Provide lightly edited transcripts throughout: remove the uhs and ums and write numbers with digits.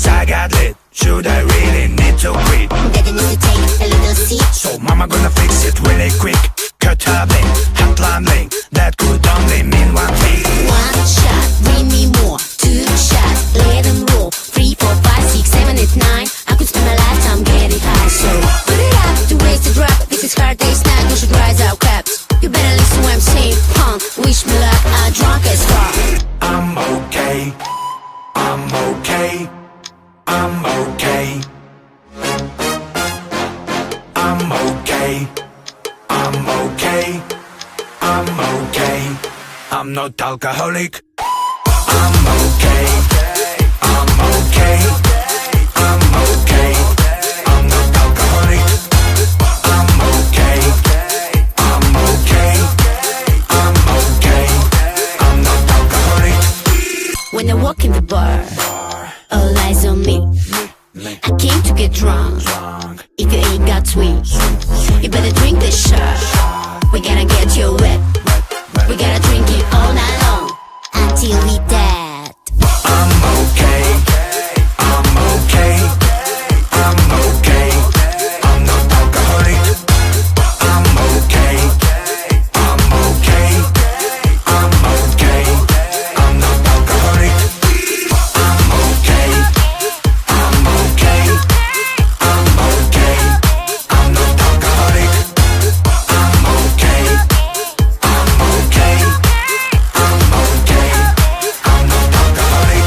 Cause I got lit. Should I really need to quit? Daddy needs to take a little seat. So mama gonna fix it really quick. Cut her bling, hotline bling. That could only mean one thing. One shot, bring me more. Two shots, let them roll. 3, 4, 5, 6, 7, 8, 9. I could spend my lifetime getting high. So put it up to waste a drop. This is hard day's night, you should rise our caps. You better listen when I'm saying punk. Wish me luck, I'm drunk as fuck. I'm okay. I'm okay. I'm okay. I'm okay. I'm okay. I'm okay. I'm not alcoholic. I'm okay. I'm okay. I'm okay. I'm not alcoholic. I'm okay. I'm okay. I'm okay. I'm not alcoholic. When I walk in the bar, all eyes on me. I came to get drunk. If you ain't got sweet, you better drink this shot. We gotta get you wet. We gotta drink it all night long until we dead. I'm okay. I'm okay. I'm okay. I'm not alcoholic. I'm okay. I'm okay. I'm okay. I'm not alcoholic. I'm okay. I'm okay. I'm okay. I'm not alcoholic. I'm okay. I'm okay. I'm okay. I'm not alcoholic.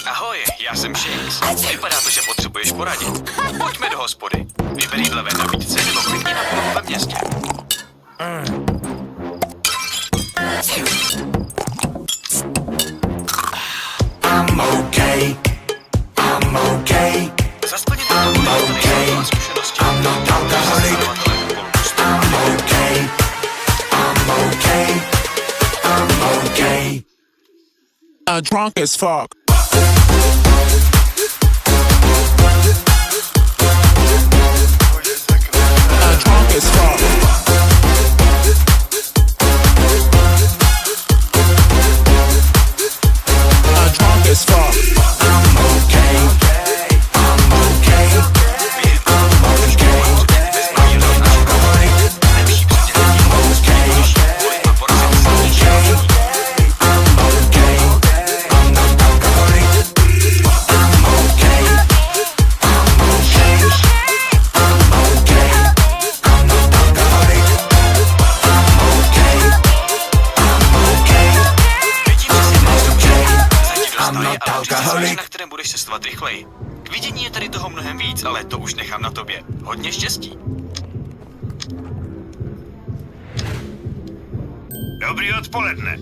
Ahoj, já jsem Shakes. Vypadá to, že potřebuješ poradit. Pojďme do hospody. Vyber jídle ve nabídce nebo klidně na polohu ve městě. I'm okay. I'm okay. Za splnění toho Okay. zkušenosti. I'm not alcoholic. I'm okay. I'm okay. I'm okay. Drunk as fuck. Drunk as fuck. Drunk as fuck. I'm okay. I'm okay. I'm okay. I'm not alcoholic. I'm okay. I'm okay. I'm okay. I'm not alcoholic. I'm okay. I'm okay. I'm okay. I'm not alcoholic. I'm okay. I'm okay. I'm not alcoholic. Na kterém budeš cestovat rychleji. K vidění je tady toho mnohem víc, ale to už nechám na tobě. Hodně štěstí. Dobrý odpoledne.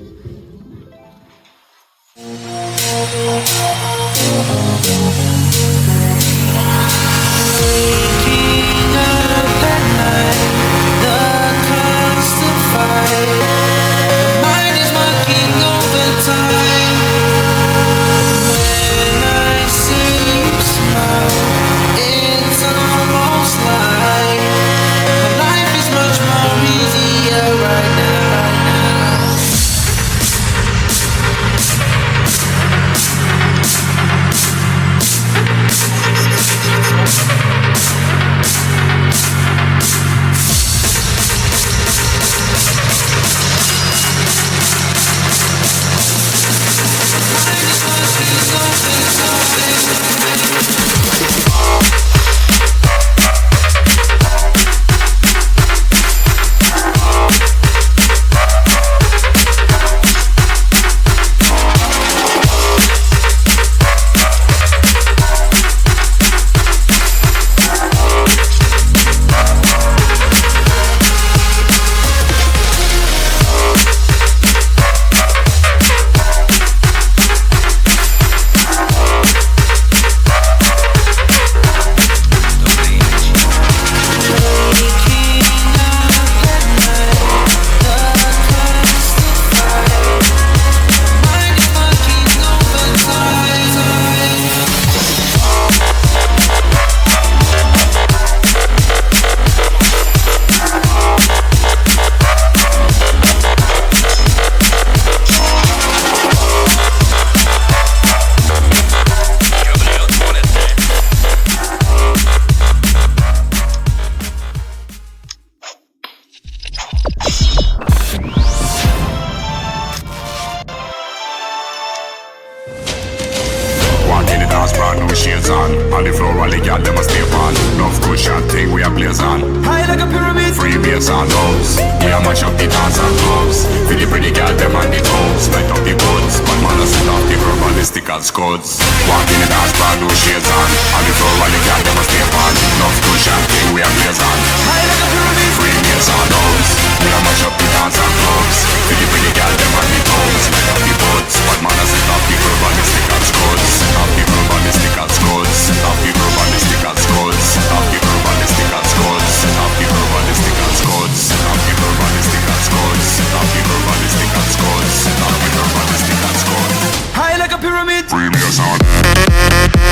dance, brand new shades on. On the floor, all the girl them a stay on. Love cushion thing we a blaze on. High like a pyramid. Free bass and lows. We a mash up the dance and clubs. For the pretty girl them on the toes. Light up the buds. But man a set off the verbalistic and scuds. Walk in the dance, brand new shades on. On the floor, all the girl them a stay on. Love cushion thing we a blaze on. High like a pyramid. Free bass and lows. We a mash up the dance and clubs. For the pretty girl them on the toes. Light up the buds. But man a set off the verbalistic and scuds. Set off the verbalistic and scuds. Set off the verbalistic and scuds. Set off the verbalistic and scuds. Set off the verbalistic and scuds. Set off the verbalistic and scuds. Set off the verbalistic and scuds. Set off the verbalistic and scuds. High like a pyramid. Free bass and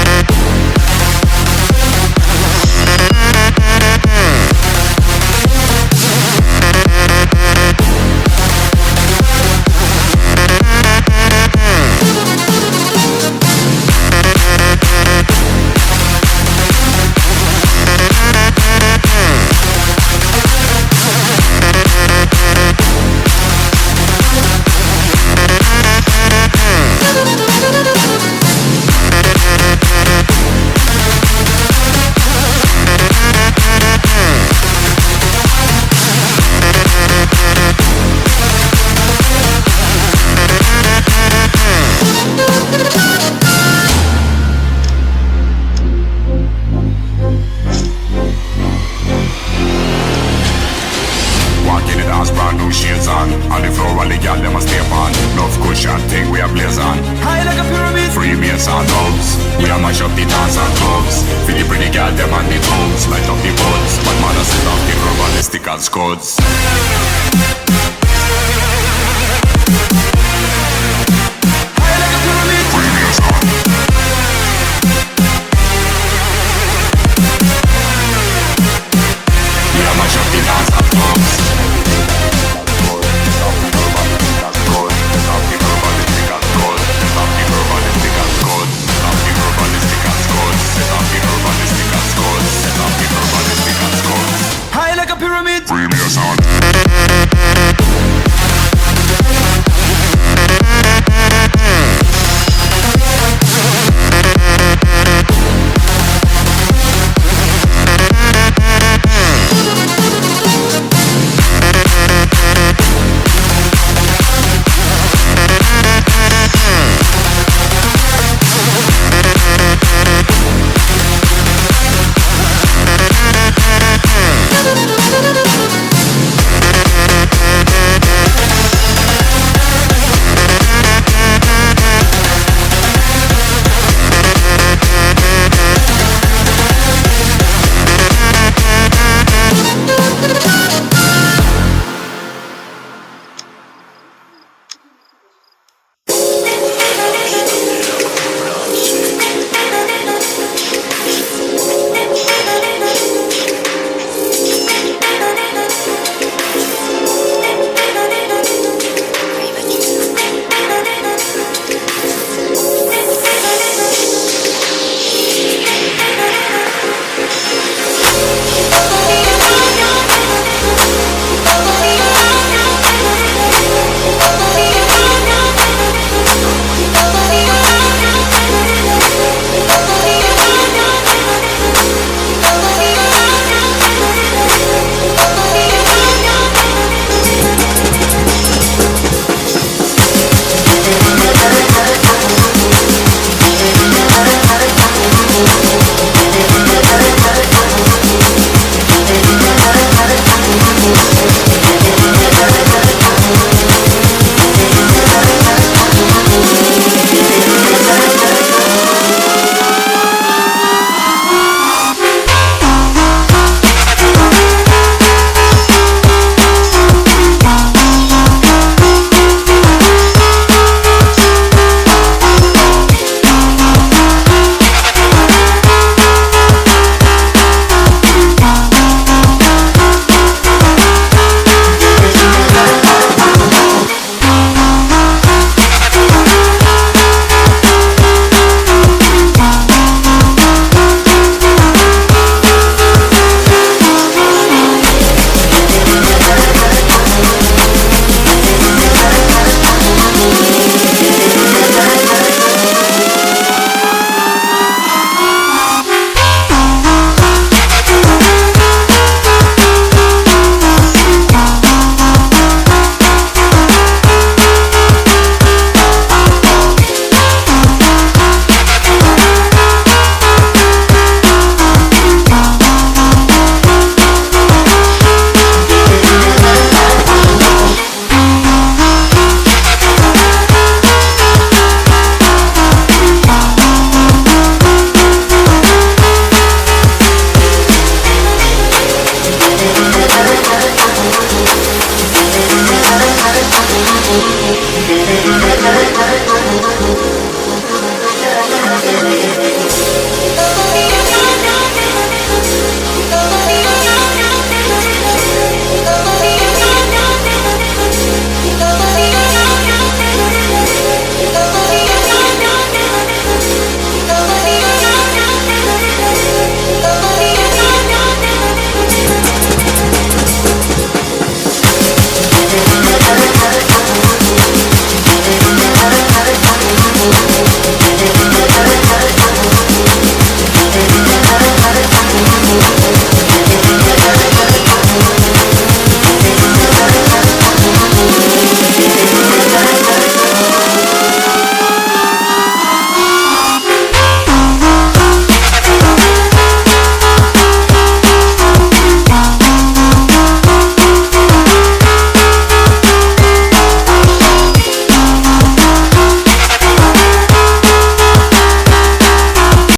on the floor, all the girl them a stay on. Love cushion thing we a blaze on. High like a pyramid. Free bass and lows. We a mash up the dance and clubs. For the pretty girl them on the toes. Light up the buds. But man a set off the verbalistic and scuds. High like a pyramid. Free bass on. We a mash up the dance and clubs. High like a pyramid. Free bass on.